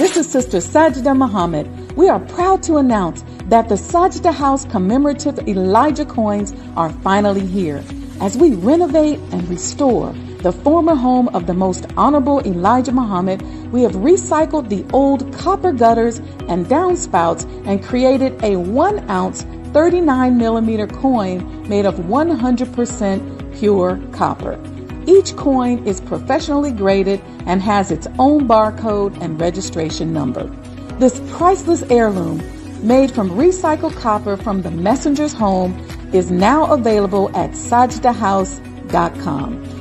This is Sister Sajdah Muhammad. We are proud to announce that the Sajdah House commemorative Elijah coins are finally here. As we renovate and restore the former home of the most honorable Elijah Muhammad, we have recycled the old copper gutters and downspouts and created a 1-ounce 39mm coin made of 100% pure copper. Each coin is professionally graded and has its own barcode and registration number. This priceless heirloom, made from recycled copper from the messenger's home, is now available at sajdahhouse.com.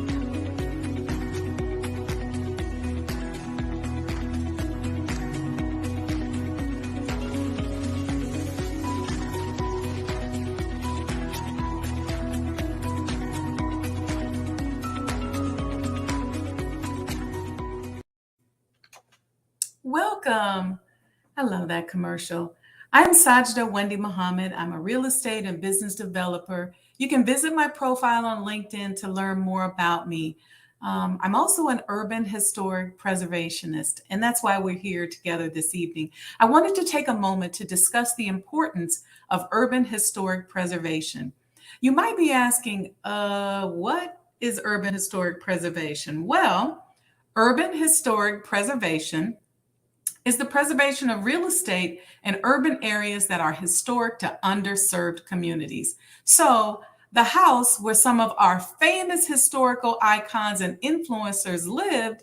Welcome. I love that commercial. I'm Sajdah Wendy Muhammad. I'm a real estate and business developer. You can visit my profile on LinkedIn to learn more about me. I'm also an urban historic preservationist, and that's why we're here together this evening. I wanted to take a moment to discuss the importance of urban historic preservation. You might be asking, what is urban historic preservation? Well, urban historic preservation is the preservation of real estate in urban areas that are historic to underserved communities. So the house where some of our famous historical icons and influencers lived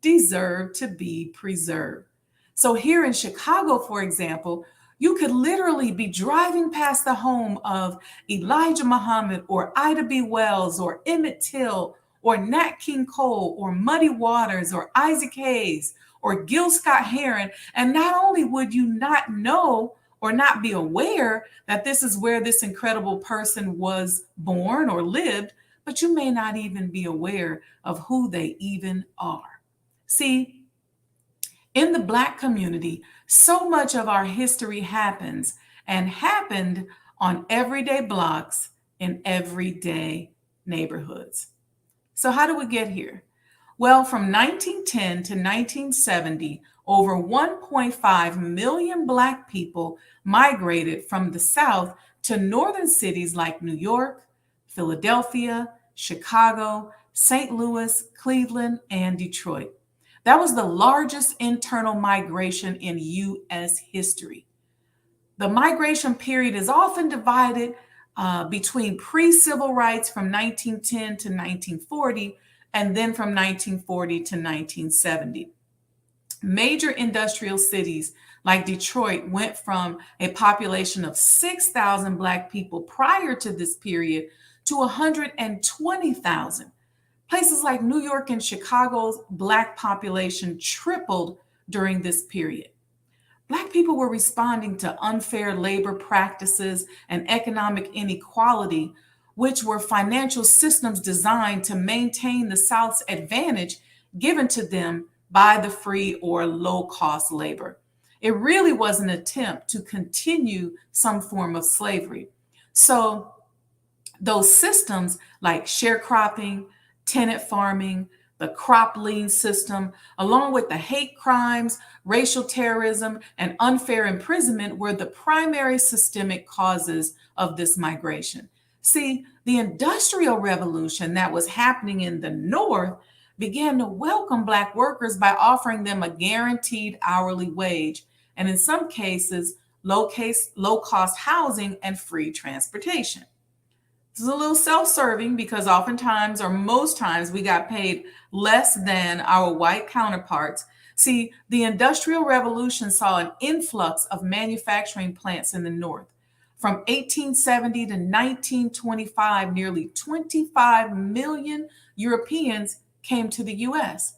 deserved to be preserved. So here in Chicago, for example, you could literally be driving past the home of Elijah Muhammad or Ida B. Wells or Emmett Till or Nat King Cole or Muddy Waters or Isaac Hayes or Gil Scott-Heron, and not only would you not know or not be aware that this is where this incredible person was born or lived, but you may not even be aware of who they even are. See, in the Black community, so much of our history happens and happened on everyday blocks in everyday neighborhoods. So how do we get here? Well, from 1910 to 1970, over 1.5 million Black people migrated from the South to northern cities like New York, Philadelphia, Chicago, St. Louis, Cleveland, and Detroit. That was the largest internal migration in U.S. history. The migration period is often divided between pre-civil rights from 1910 to 1940, and then from 1940 to 1970. Major industrial cities like Detroit went from a population of 6,000 Black people prior to this period to 120,000. Places like New York and Chicago's Black population tripled during this period. Black people were responding to unfair labor practices and economic inequality, which were financial systems designed to maintain the South's advantage given to them by the free or low-cost labor. It really was an attempt to continue some form of slavery. So those systems like sharecropping, tenant farming, the crop lien system, along with the hate crimes, racial terrorism, and unfair imprisonment were the primary systemic causes of this migration. See, the Industrial Revolution that was happening in the North began to welcome Black workers by offering them a guaranteed hourly wage, and in some cases, low-cost housing and free transportation. This is a little self-serving because oftentimes, or most times, we got paid less than our white counterparts. See, the Industrial Revolution saw an influx of manufacturing plants in the North. From 1870 to 1925, nearly 25 million Europeans came to the U.S.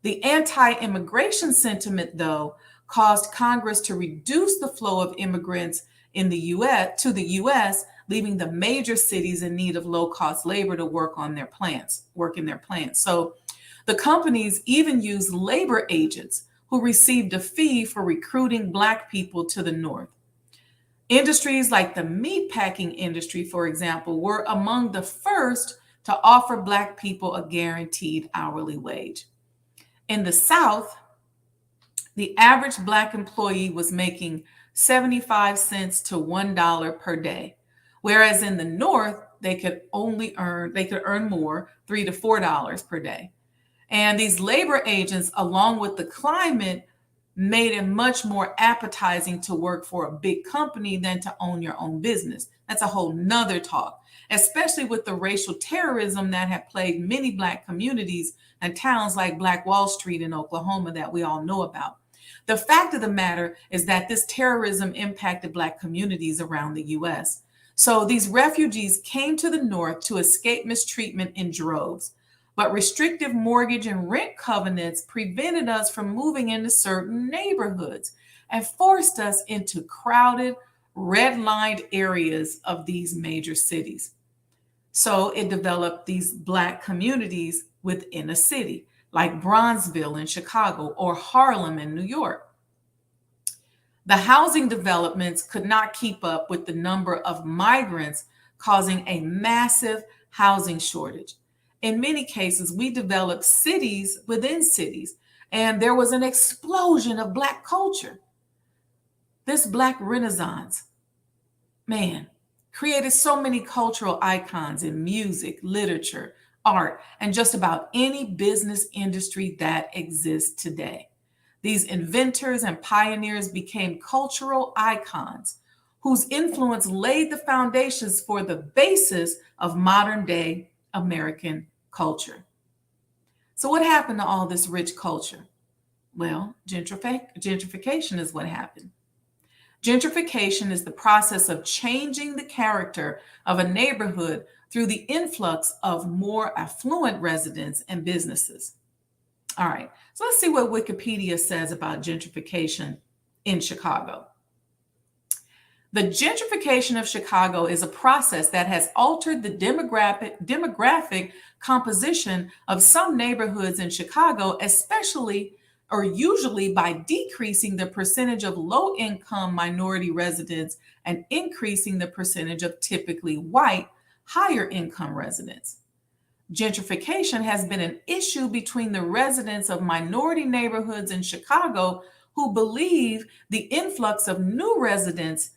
The anti-immigration sentiment, though, caused Congress to reduce the flow of immigrants in the U.S. to the U.S., leaving the major cities in need of low-cost labor to work in their plants. So the companies even used labor agents who received a fee for recruiting Black people to the North. Industries like the meatpacking industry, for example, were among the first to offer Black people a guaranteed hourly wage. In the South, The average Black employee was making 75 cents to $1 per day, whereas in the North, they could earn more, $3 to $4 per day. And these labor agents, along with the climate, made it much more appetizing to work for a big company than to own your own business. That's a whole nother talk, especially with the racial terrorism that had plagued many Black communities and towns like Black Wall Street in Oklahoma that we all know about. The fact of the matter is that this terrorism impacted Black communities around the US. So these refugees came to the North to escape mistreatment in droves. But restrictive mortgage and rent covenants prevented us from moving into certain neighborhoods and forced us into crowded, red-lined areas of these major cities. So it developed these Black communities within a city, like Bronzeville in Chicago or Harlem in New York. The housing developments could not keep up with the number of migrants, causing a massive housing shortage. In many cases, we developed cities within cities, and there was an explosion of Black culture. This Black Renaissance, man, created so many cultural icons in music, literature, art, and just about any business industry that exists today. These inventors and pioneers became cultural icons whose influence laid the foundations for the basis of modern day American culture. So what happened to all this rich culture? Well, gentrification is what happened. Gentrification is the process of changing the character of a neighborhood through the influx of more affluent residents and businesses. All right, so let's see what Wikipedia says about gentrification in Chicago. The gentrification of Chicago is a process that has altered the demographic composition of some neighborhoods in Chicago, especially or usually by decreasing the percentage of low-income minority residents and increasing the percentage of typically white, higher-income residents. Gentrification has been an issue between the residents of minority neighborhoods in Chicago who believe the influx of new residents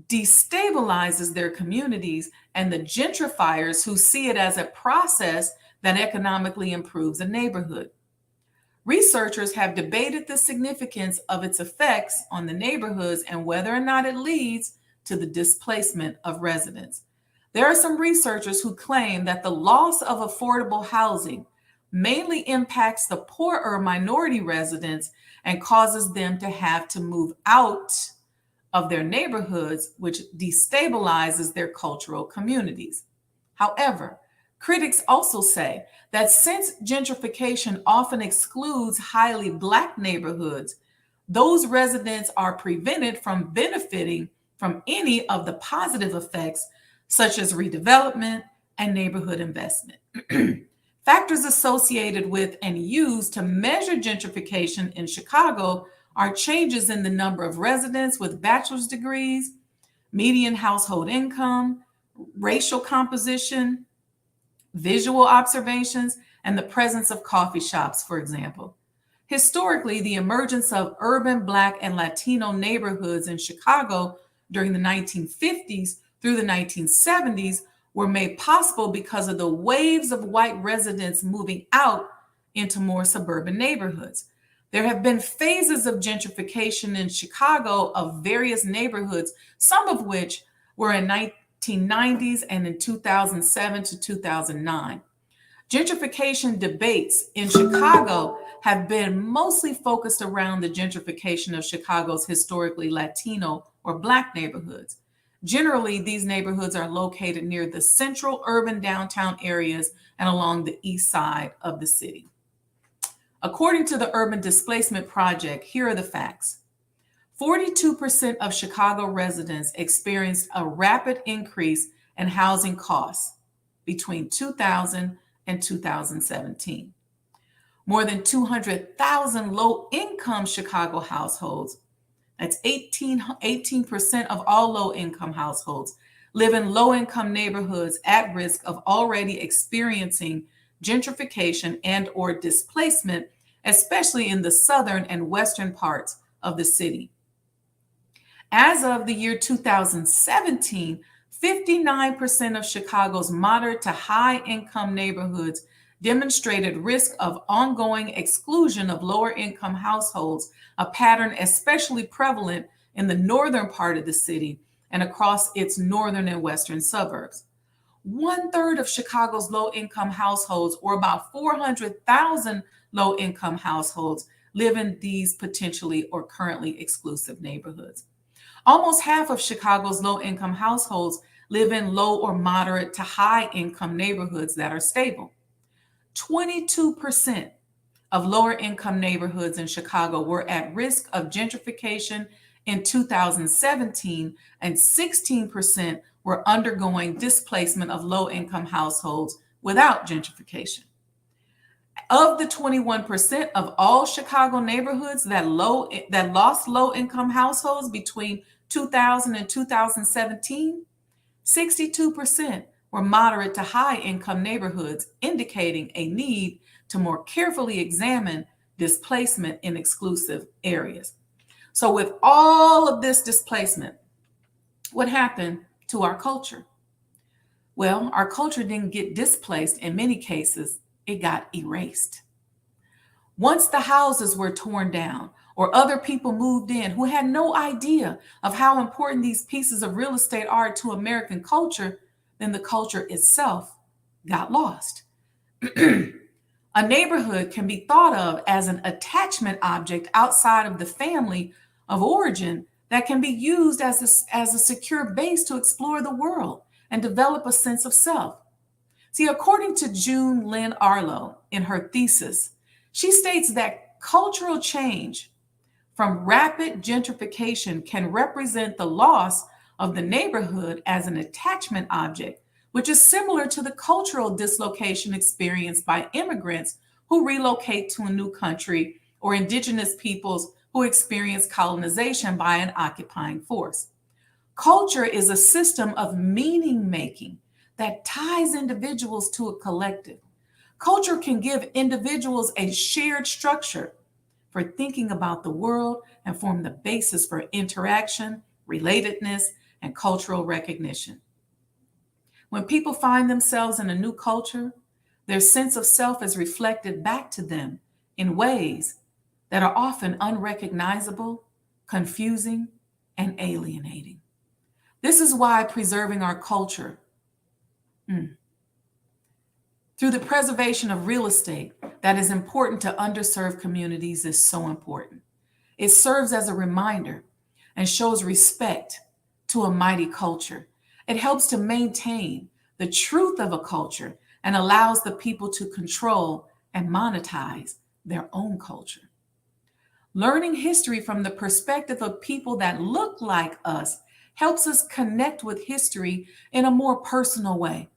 destabilizes their communities and the gentrifiers who see it as a process that economically improves a neighborhood. Researchers have debated the significance of its effects on the neighborhoods and whether or not it leads to the displacement of residents. There are some researchers who claim that the loss of affordable housing mainly impacts the poorer minority residents and causes them to have to move out of their neighborhoods, which destabilizes their cultural communities. However, critics also say that since gentrification often excludes highly Black neighborhoods, those residents are prevented from benefiting from any of the positive effects, such as redevelopment and neighborhood investment. Factors associated with and used to measure gentrification in Chicago are changes in the number of residents with bachelor's degrees, median household income, racial composition, visual observations, and the presence of coffee shops, for example. Historically, the emergence of urban Black and Latino neighborhoods in Chicago during the 1950s through the 1970s were made possible because of the waves of white residents moving out into more suburban neighborhoods. There have been phases of gentrification in Chicago of various neighborhoods, some of which were in 1990s and in 2007 to 2009. Gentrification debates in Chicago have been mostly focused around the gentrification of Chicago's historically Latino or Black neighborhoods. Generally, these neighborhoods are located near the central urban downtown areas and along the east side of the city. According to the Urban Displacement Project, here are the facts. 42% of Chicago residents experienced a rapid increase in housing costs between 2000 and 2017. More than 200,000 low-income Chicago households, that's 18% of all low-income households, live in low-income neighborhoods at risk of already experiencing gentrification and or displacement especially in the southern and western parts of the city. As of the year 2017, 59% of Chicago's moderate to high income neighborhoods demonstrated risk of ongoing exclusion of lower income households, a pattern especially prevalent in the northern part of the city and across its northern and western suburbs. One third of Chicago's low income households, or about 400,000 low income households, live in these potentially or currently exclusive neighborhoods. Almost half of Chicago's low income households live in low or moderate to high income neighborhoods that are stable. 22% of lower income neighborhoods in Chicago were at risk of gentrification in 2017, and 16% were undergoing displacement of low income households without gentrification. Of the 21% of all Chicago neighborhoods that lost low income households between 2000 and 2017, 62% were moderate to high income neighborhoods, indicating a need to more carefully examine displacement in exclusive areas. So with all of this displacement, what happened to our culture? Well, our culture didn't get displaced. In many cases, it got erased. Once the houses were torn down or other people moved in who had no idea of how important these pieces of real estate are to American culture, then the culture itself got lost. A neighborhood can be thought of as an attachment object outside of the family of origin that can be used as a secure base to explore the world and develop a sense of self. See, according to June Lynn Arlo in her thesis, she states that cultural change from rapid gentrification can represent the loss of the neighborhood as an attachment object, which is similar to the cultural dislocation experienced by immigrants who relocate to a new country or indigenous peoples who experience colonization by an occupying force. Culture is a system of meaning making that ties individuals to a collective. Culture can give individuals a shared structure for thinking about the world and form the basis for interaction, relatedness, and cultural recognition. When people find themselves in a new culture, their sense of self is reflected back to them in ways that are often unrecognizable, confusing, and alienating. This is why preserving our culture through the preservation of real estate that is important to underserved communities is so important. It serves as a reminder and shows respect to a mighty culture. It helps to maintain the truth of a culture and allows the people to control and monetize their own culture. Learning history from the perspective of people that look like us helps us connect with history in a more personal way.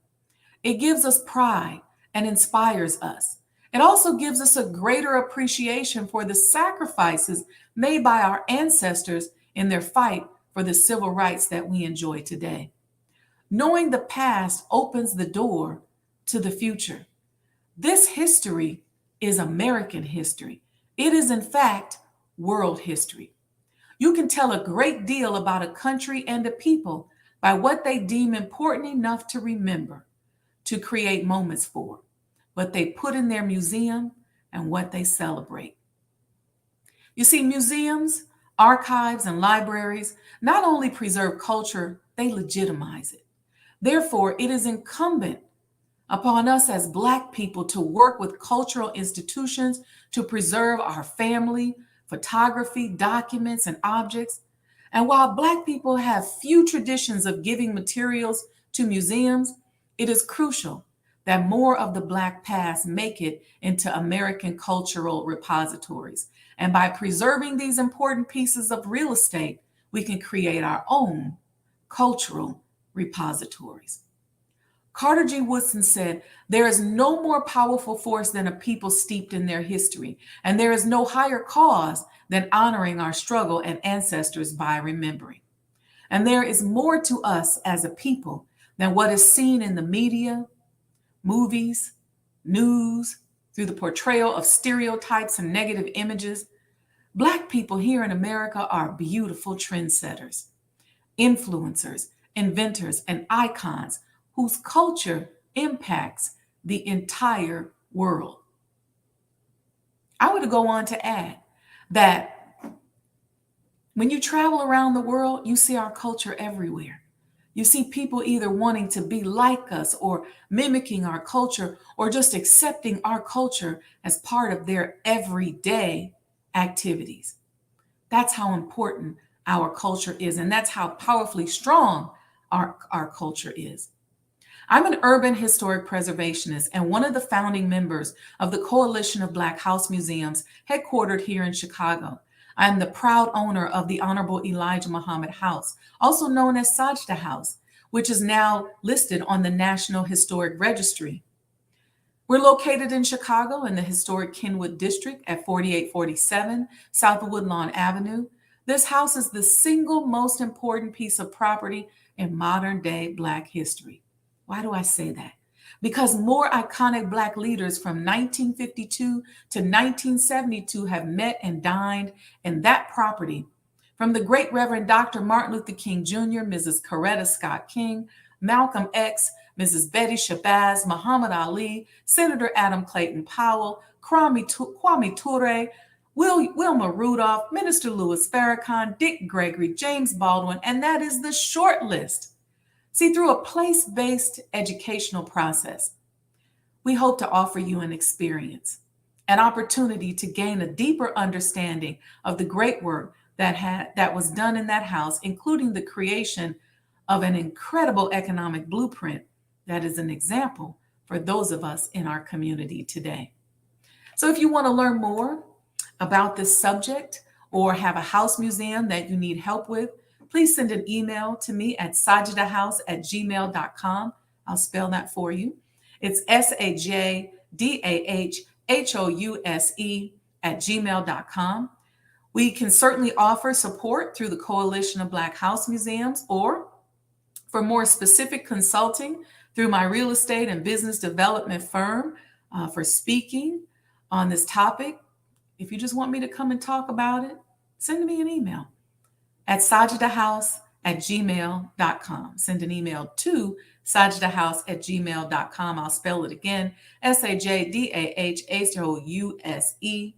It gives us pride and inspires us. It also gives us a greater appreciation for the sacrifices made by our ancestors in their fight for the civil rights that we enjoy today. Knowing the past opens the door to the future. This history is American history. It is, in fact, world history. You can tell a great deal about a country and a people by what they deem important enough to remember, to create moments for, what they put in their museum, and what they celebrate. You see, museums, archives, and libraries not only preserve culture, they legitimize it. Therefore, it is incumbent upon us as Black people to work with cultural institutions to preserve our family, photography, documents, and objects. And while Black people have few traditions of giving materials to museums, it is crucial that more of the Black past make it into American cultural repositories. And by preserving these important pieces of real estate, we can create our own cultural repositories. Carter G. Woodson said, "There is no more powerful force than a people steeped in their history, and there is no higher cause than honoring our struggle and ancestors by remembering. And there is more to us as a people than what is seen in the media, movies, news, through the portrayal of stereotypes and negative images, Black people here in America are beautiful trendsetters, influencers, inventors, and icons whose culture impacts the entire world. I would go on to add that when you travel around the world, you see our culture everywhere. You see people either wanting to be like us or mimicking our culture or just accepting our culture as part of their everyday activities. That's how important our culture is, and that's how powerfully strong our culture is. I'm an urban historic preservationist and one of the founding members of the Coalition of Black House Museums headquartered here in Chicago. I am the proud owner of the Honorable Elijah Muhammad House, also known as Sajdah House, which is now listed on the National Historic Registry. We're located in Chicago in the historic Kenwood District at 4847 South Woodlawn Avenue. This house is the single most important piece of property in modern day Black history. Why do I say that? Because more iconic Black leaders from 1952 to 1972 have met and dined in that property. From the great Reverend Dr. Martin Luther King Jr., Mrs. Coretta Scott King, Malcolm X, Mrs. Betty Shabazz, Muhammad Ali, Senator Adam Clayton Powell, Kwame Ture, Wilma Rudolph, Minister Louis Farrakhan, Dick Gregory, James Baldwin, and that is the short list. See, through a place-based educational process, we hope to offer you an experience, an opportunity to gain a deeper understanding of the great work that was done in that house, including the creation of an incredible economic blueprint that is an example for those of us in our community today. So if you want to learn more about this subject or have a house museum that you need help with, please send an email to me at sajdahhouse@gmail.com. I'll spell that for you. It's SAJDAHHOUSE@gmail.com. We can certainly offer support through the Coalition of Black House Museums, or for more specific consulting through my real estate and business development firm for speaking on this topic. If you just want me to come and talk about it, send me an email at sajdahhouse@gmail.com. Send an email to sajdahhouse@gmail.com. I'll spell it again, SAJDAHHOUSE.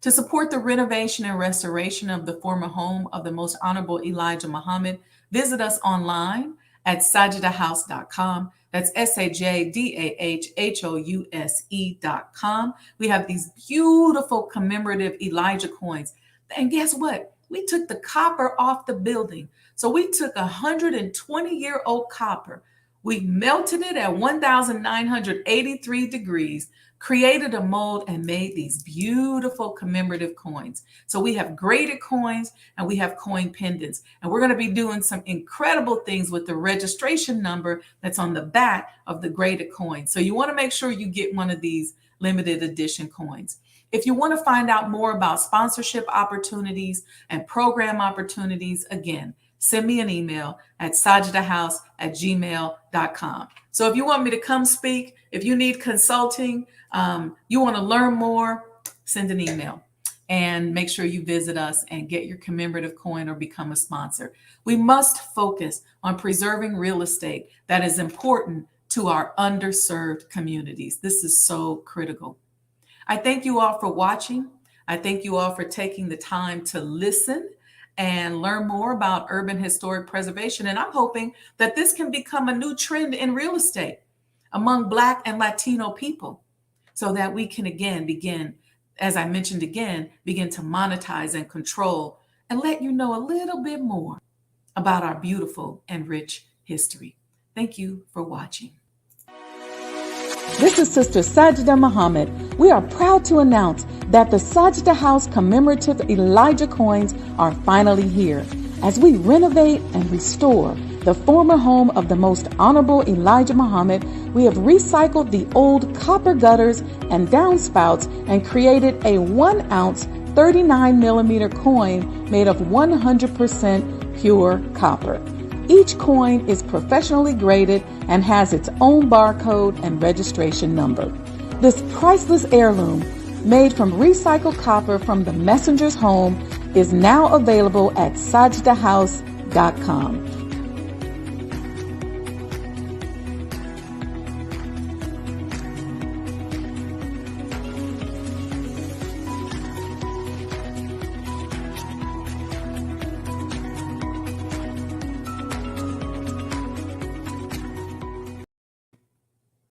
To support the renovation and restoration of the former home of the Most Honorable Elijah Muhammad, visit us online at sajdahhouse.com. That's SAJDAHHOUSE.com. We have these beautiful commemorative Elijah coins. And guess what? We took the copper off the building. So we took 120-year-old copper. We melted it at 1,983 degrees, created a mold, and made these beautiful commemorative coins. So we have graded coins and we have coin pendants. And we're going to be doing some incredible things with the registration number that's on the back of the graded coin. So you want to make sure you get one of these limited edition coins. If you want to find out more about sponsorship opportunities and program opportunities, again, send me an email at sajdahhouse@gmail.com. So if you want me to come speak, if you need consulting, you want to learn more, send an email and make sure you visit us and get your commemorative coin or become a sponsor. We must focus on preserving real estate that is important to our underserved communities. This is so critical. I thank you all for watching. I thank you all for taking the time to listen and learn more about urban historic preservation. And I'm hoping that this can become a new trend in real estate among Black and Latino people so that we can again begin, as I mentioned again, begin to monetize and control and let you know a little bit more about our beautiful and rich history. Thank you for watching. This is Sister Sajdah Muhammad. We are proud to announce that the Sajdah House commemorative Elijah coins are finally here. As we renovate and restore the former home of the Most Honorable Elijah Muhammad, we have recycled the old copper gutters and downspouts and created a 1-ounce 39mm coin made of 100% pure copper. Each coin is professionally graded and has its own barcode and registration number. This priceless heirloom, made from recycled copper from the messenger's home, is now available at sajdahhouse.com.